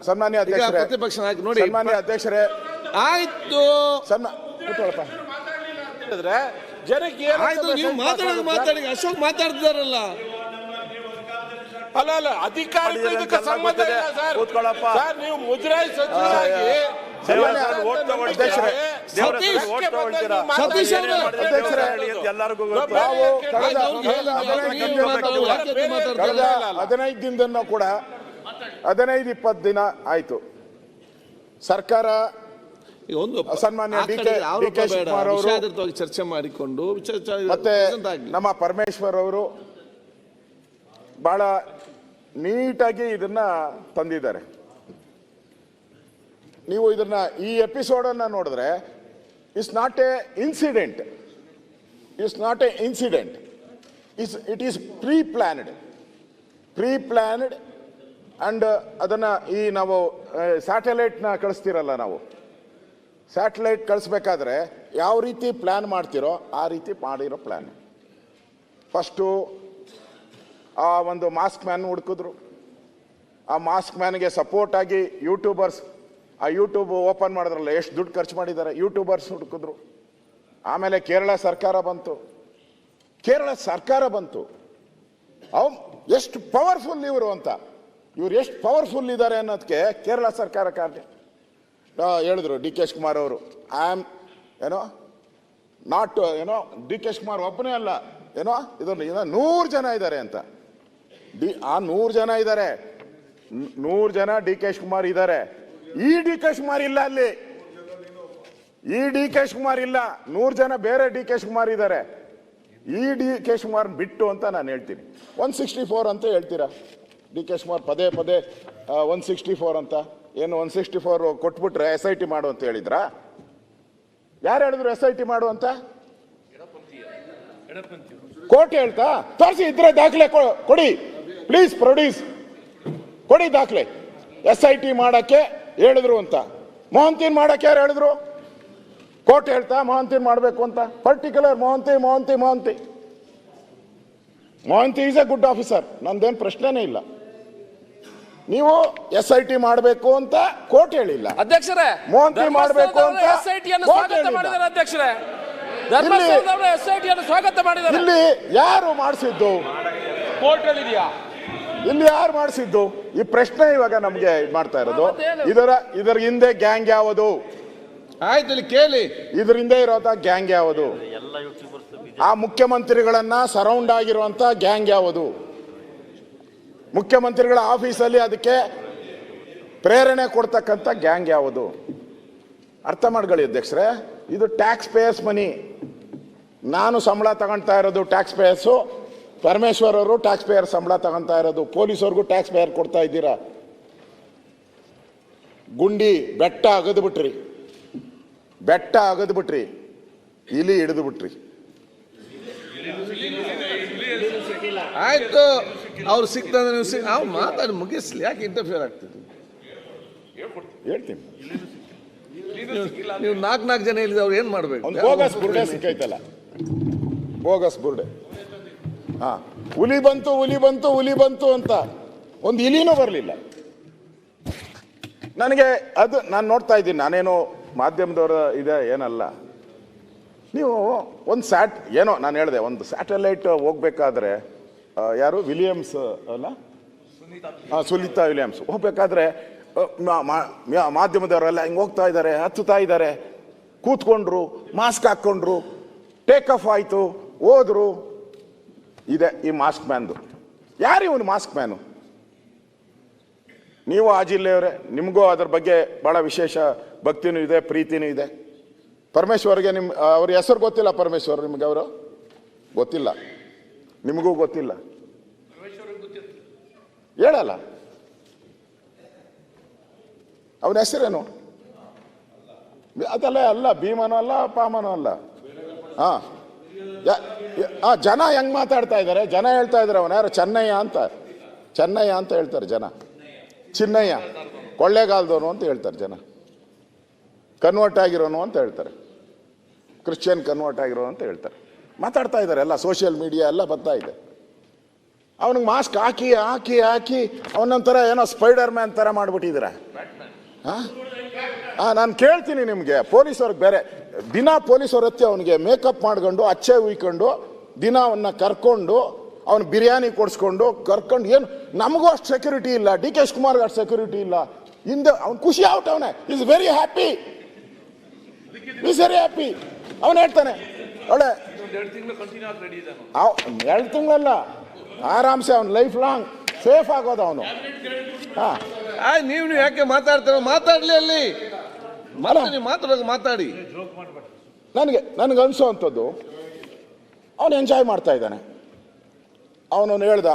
ಸನ್ಮಾನ್ಯ ಅಧ್ಯಕ್ಷರೇ, ಪ್ರತಿಪಕ್ಷ ನಾಯಕ ನೋಡಿ, ಸನ್ಮಾನ್ಯ ಅಧ್ಯಕ್ಷರೇ, ಆಯ್ತು ಜನಕ್ಕೆ ಆಯ್ತು, ನೀವು ಮಾತಾಡಿ ಅಶೋಕ್ ಮಾತಾಡ್ತಿದಾರಲ್ಲ. ಅಲ್ಲ ಅಧಿಕಾರಿಗಳು ಇದಕ್ಕೆ ಸಂಬಂಧ ಇಲ್ಲ ಸರ್. ಸರ್ ನೀವು ಮುಜರಾಯಿ ಸಚಿವರಾಗಿ ಎಲ್ಲರಿಗೂ 15 ದಿನದಿಂದ ಕೂಡ 15-20 ದಿನ ಆಯ್ತು. ಸರ್ಕಾರ ಒಂದು ಸನ್ಮಾನ್ಯ ಡಿ ಕೆ ಶಿವಕುಮಾರ್ ಅವರು ಚರ್ಚೆ ಮಾಡಿಕೊಂಡು ಮತ್ತೆ ನಮ್ಮ ಪರಮೇಶ್ವರ್ ಅವರು ಬಹಳ ನೀಟಾಗಿ ಇದನ್ನ ತಂದಿದ್ದಾರೆ. ನೀವು ಇದನ್ನ ಈ ಎಪಿಸೋಡ್ ಅನ್ನ ನೋಡಿದ್ರೆ it's not a incident, it is pre planned and ಅದನ್ನ ಈ ನಾವು ಸ್ಯಾಟಲೈಟ್ನ ಕಳಿಸ್ತಿರಲ್ಲ, ನಾವು ಸ್ಯಾಟಲೈಟ್ ಕಳಿಸ್ಬೇಕಾದ್ರೆ ಯಾವ ರೀತಿ ಪ್ಲಾನ್ ಮಾಡ್ತಿರೋ ಆ ರೀತಿ ಮಾಡಿರೋ ಪ್ಲಾನ್. ಫಸ್ಟು ಆ ಒಂದು ಮಾಸ್ಕ್ ಮ್ಯಾನ್ ಹುಡುಕಿದ್ರು. ಆ ಮಾಸ್ಕ್ ಮ್ಯಾನ್ಗೆ ಸಪೋರ್ಟ್ ಆಗಿ ಯೂಟ್ಯೂಬರ್ಸ್, ಆ ಯೂಟ್ಯೂಬ್ ಓಪನ್ ಮಾಡಿದ್ರಲ್ಲ, ಎಷ್ಟು ದುಡ್ಡು ಖರ್ಚು ಮಾಡಿದ್ದಾರೆ, ಯೂಟ್ಯೂಬರ್ಸ್ ಹುಡುಕಿದ್ರು. ಆಮೇಲೆ ಕೇರಳ ಸರ್ಕಾರ ಬಂತು. ಅವ್ ಎಷ್ಟು ಪವರ್ಫುಲ್ ಇವರು ಅಂತ, ಇವ್ರು ಎಷ್ಟು ಪವರ್ಫುಲ್ ಇದ್ದಾರೆ ಅನ್ನೋದಕ್ಕೆ ಕೇರಳ ಸರ್ಕಾರ ಹೇಳಿದ್ರು ಡಿ ಕೆ ಶಿವಕುಮಾರ್ ಅವರು. ಡಿ ಕೆ ಶಿವಕುಮಾರ್ ಒಬ್ಬನೇ ಅಲ್ಲ, ಇದನ್ನು 100 ಜನ ಇದ್ದಾರೆ ಅಂತ. ಆ 100 ಜನ ಇದ್ದಾರೆ, 100 ಜನ ಡಿ ಕೆ ಶಿವಕುಮಾರ್ ಇದ್ದಾರೆ. ಈ ಡಿ ಕೆ ಶಿವಕುಮಾರ್ ಇಲ್ಲ ಅಲ್ಲಿ, ಈ ಡಿ ಕೆ ಶಿವಕುಮಾರ್ ಇಲ್ಲ, 100 ಜನ ಬೇರೆ ಡಿ ಕೆ ಶಿವಕುಮಾರ್ ಇದ್ದಾರೆ. ಈ ಡಿ ಕೆ ಶಿವಕುಮಾರ್ ಬಿಟ್ಟು ಅಂತ ನಾನು ಹೇಳ್ತೀನಿ. 164 ಅಂತ ಹೇಳ್ತೀರಾ ಡಿ ಕೆ ಶಿವಕುಮಾರ್ ಪದೇ 164 ಅಂತ. ಏನು 164 ಕೊಟ್ಬಿಟ್ರೆ SIT ಮಾಡು ಅಂತ ಹೇಳಿದ್ರಾ? ಯಾರು ಹೇಳಿದ್ರು SIT ಮಾಡು ಅಂತ? ಕೋರ್ಟ್ ಹೇಳ್ತಾ? ತೋರಿಸಿ, ಇದ್ರೆ ದಾಖಲೆ ಕೊಡಿ ಪ್ಲೀಸ್, ಪ್ರೊಡ್ಯೂಸ್ ಕೊಡಿ ದಾಖಲೆ. SIT ಮಾಡಕ್ಕೆ ಹೇಳಿದ್ರು ಅಂತ. ಮೊಹಂತಿನ್ ಮಾಡಕ್ಕೆ ಯಾರು ಹೇಳಿದ್ರು? ಕೋರ್ಟ್ ಹೇಳ್ತಾ ಮೊಹಂತಿನ್ ಮಾಡಬೇಕು ಅಂತ? Particular Mohanty is a good officer, ನಂದೇನು ಪ್ರಶ್ನೆನೇ ಇಲ್ಲ. ನೀವು SIT ಮಾಡಬೇಕು ಅಂತ ಕೋರ್ಟ್ ಹೇಳಿಲ್ಲ, ಅಧ್ಯಕ್ಷರೇ. ಮೊಹಂತಿ ಮಾಡಬೇಕು ಅಂತ ಅಧ್ಯಕ್ಷರೇ, ಇಲ್ಲಿ ಯಾರು ಮಾಡಿಸಿದ್ದು? ಕೋರ್ಟ್ ಹೇಳಿದ್ಯಾ? ಇಲ್ಲಿ ಯಾರು ಮಾಡಿಸಿದ್ದು? ಈ ಪ್ರಶ್ನೆ ಇವಾಗ ನಮ್ಗೆ ಮಾಡ್ತಾ ಇರೋದು. ಇದರ ಹಿಂದೆ ಗ್ಯಾಂಗ್ ಯಾವುದು? ಆಯ್ತು, ಇಲ್ಲಿ ಕೇಳಿ, ಇದ್ರ ಹಿಂದೆ ಇರೋಂತ ಗ್ಯಾಂಗ್ ಯಾವುದು? ಆ ಮುಖ್ಯಮಂತ್ರಿಗಳನ್ನ ಸರೌಂಡ್ ಆಗಿರುವಂತ ಗ್ಯಾಂಗ್ ಯಾವುದು? ಮುಖ್ಯಮಂತ್ರಿಗಳ ಆಫೀಸಲ್ಲಿ ಅದಕ್ಕೆ ಪ್ರೇರಣೆ ಕೊಡ್ತಕ್ಕಂಥ ಗ್ಯಾಂಗ್ ಯಾವುದು? ಅರ್ಥ ಮಾಡ್ಕೊಳ್ಳಿ ಅಧ್ಯಕ್ಷರೇ, ಇದು ಟ್ಯಾಕ್ಸ್ ಪೇಯರ್ಸ್ ಮನಿ. ನಾನು ಸಂಬಳ ತಗೊಳ್ತಾ ಇರೋದು ಟ್ಯಾಕ್ಸ್ ಪೇಯರ್ಸು, ಪರಮೇಶ್ವರ್ ಅವರು ಟ್ಯಾಕ್ಸ್ ಪೇಯರ್ ಸಂಬಳ ತಗೊಳ್ತಾ ಇರೋದು, ಪೊಲೀಸವ್ರಿಗೂ ಟ್ಯಾಕ್ಸ್ ಪೇಯರ್ ಕೊಡ್ತಾ ಇದ್ದೀರಾ. ಗುಂಡಿ ಬೆಟ್ಟ ಅಗದು ಬಿಟ್ರಿ, ಇಲಿ ಹಿಡಿದು ಬಿಟ್ರಿ. ಆಯ್ತು, ಅವ್ರು ಸಿಕ್ತಂದ್ರೆ ನೀವು ಮಾತಾಡಿ ಮುಗಿಸ್ಲಿ, ಯಾಕೆ ಇಂಟರ್ಫಿಯರ್ ಆಗ್ತಿದ್ವಿ? ಹೇಳ್ತೀನಿ. ನೀವು 4 ಜನ ಹೇಳಿದ್ರೆ ಅವ್ರು ಏನ್ ಮಾಡ್ಬೇಕು? ಒಂದು ಬೋಗಸ್ ಬುರ್ಡೆ ಸಿಕ್ಕೈತಲ್ಲ, ಬೋಗಸ್ ಬುರ್ಡೆ. ಹುಲಿ ಬಂತು ಅಂತ ಒಂದು ಇಲಿನೂ ಬರಲಿಲ್ಲ. ನನಗೆ ಅದು ನಾನು ನೋಡ್ತಾ ಇದ್ದೀನಿ, ನಾನೇನು ಮಾಧ್ಯಮದವರ ಇದೆ ಏನಲ್ಲ. ನೀವು ಒಂದು ಏನೋ ನಾನು ಹೇಳಿದೆ, ಒಂದು ಸ್ಯಾಟಲೈಟ್ ಹೋಗ್ಬೇಕಾದ್ರೆ ಯಾರು ವಿಲಿಯಮ್ಸ್ ಅಲ್ಲ, ಸುನೀತಾ ವಿಲಿಯಮ್ಸ್ ಹೋಗ್ಬೇಕಾದ್ರೆ ಮಾಧ್ಯಮದವರೆಲ್ಲ ಹಿಂಗೆ ಹೋಗ್ತಾ ಇದ್ದಾರೆ, ಹತ್ತುತ್ತಾ ಇದ್ದಾರೆ, ಕೂತ್ಕೊಂಡ್ರು, ಮಾಸ್ಕ್ ಹಾಕ್ಕೊಂಡ್ರು, ಟೇಕ್ ಆಫ್ ಆಯಿತು, ಹೋದ್ರು. ಇದೆ ಈ ಮಾಸ್ಕ್ ಮ್ಯಾನ್ದು. ಯಾರು ಇವನು ಮಾಸ್ಕ್ ಮ್ಯಾನು? ನೀವು ಆ ಜಿಲ್ಲೆಯವರೇ, ನಿಮಗೂ ಅದ್ರ ಬಗ್ಗೆ ಬಹಳ ವಿಶೇಷ ಭಕ್ತಿನೂ ಇದೆ, ಪ್ರೀತಿನೂ ಇದೆ. ಪರಮೇಶ್ವರ್ಗೆ ಅವ್ರ ಹೆಸರು ಗೊತ್ತಿಲ್ಲ? ಪರಮೇಶ್ವರ್ ನಿಮ್ಗೆ ಅವರು ಗೊತ್ತಿಲ್ಲ, ನಿಮಗೂ ಗೊತ್ತಿಲ್ಲ, ಹೇಳಲ್ಲ. ಅವನ ಹೆಸರೇನು? ಅದೆಲ್ಲ ಅಲ್ಲ, ಭೀಮನೂ ಅಲ್ಲ, ಪಾಮನೂ ಅಲ್ಲ. ಜನ ಹೆಂಗ್ ಮಾತಾಡ್ತಾ ಇದ್ದಾರೆ? ಜನ ಹೇಳ್ತಾ ಇದ್ದಾರೆ ಅವನ ಯಾರು ಚೆನ್ನಯ್ಯ ಅಂತ ಹೇಳ್ತಾರೆ ಜನ. ಚಿನ್ನಯ್ಯ ಕೊಳ್ಳೇಗಾಲದವನು ಅಂತ ಹೇಳ್ತಾರೆ ಜನ. ಕನ್ವರ್ಟ್ ಆಗಿರೋನು ಅಂತ ಹೇಳ್ತಾರೆ, ಕ್ರಿಶ್ಚಿಯನ್ ಕನ್ವರ್ಟ್ ಆಗಿರೋನು ಅಂತ ಹೇಳ್ತಾರೆ. ಮಾತಾಡ್ತಾ ಇದ್ದಾರೆ, ಎಲ್ಲ ಸೋಷಿಯಲ್ ಮೀಡಿಯಾ ಎಲ್ಲ ಬರ್ತಾ ಇದೆ. ಅವನಿಗೆ ಮಾಸ್ಕ್ ಹಾಕಿ ಹಾಕಿ ಹಾಕಿ ಅವನೊಂಥರ ಏನೋ ಸ್ಪೈಡರ್ ಮ್ಯಾನ್ ಥರ ಮಾಡಿಬಿಟ್ಟಿದ್ದೀರ. ನಾನು ಕೇಳ್ತೀನಿ ನಿಮಗೆ, ಪೊಲೀಸವ್ರಿಗೆ ಬೇರೆ ದಿನ ಪೊಲೀಸವ್ರ ಹತ್ತಿ ಅವನಿಗೆ ಮೇಕಪ್ ಮಾಡ್ಕೊಂಡು ಅಚ್ಚೆ ಉಯ್ಕೊಂಡು ದಿನ ಅವನ್ನ ಕರ್ಕೊಂಡು ಅವನು ಬಿರಿಯಾನಿ ಕೊಡಿಸ್ಕೊಂಡು ಕರ್ಕೊಂಡು, ಏನು ನಮಗೂ ಅಷ್ಟು ಸೆಕ್ಯೂರಿಟಿ ಇಲ್ಲ, ಡಿ ಕೆ ಶಿವಕುಮಾರ್ಗೆ ಅಷ್ಟು ಸೆಕ್ಯೂರಿಟಿ ಇಲ್ಲ. ಹಿಂದೆ ಅವ್ನು ಖುಷಿ ಆಗ್ಬಿಟ್ಟವನೆ, is very happy, is very happy. ಅವನು ಹೇಳ್ತಾನೆ ಒಳ್ಳೆ 2 ತಿಂಗಳಲ್ಲ, ಆರಾಮ್ಸೆ ಅವ್ನು ಲೈಫ್ ಲಾಂಗ್ ಸೇಫ್ ಆಗೋದು ಅವನು. ನೀವು ಯಾಕೆ ಮಾತಾಡ್ತಾರ? ಮಾತಾಡ್ಲಿ ಅಲ್ಲಿ, ಮಾತಾಡಿ. ನನಗೆ ಅನ್ಸೋ ಅಂಥದ್ದು ಅವನು ಎಂಜಾಯ್ ಮಾಡ್ತಾ ಇದ್ದಾನೆ. ಅವನು ಹೇಳ್ದ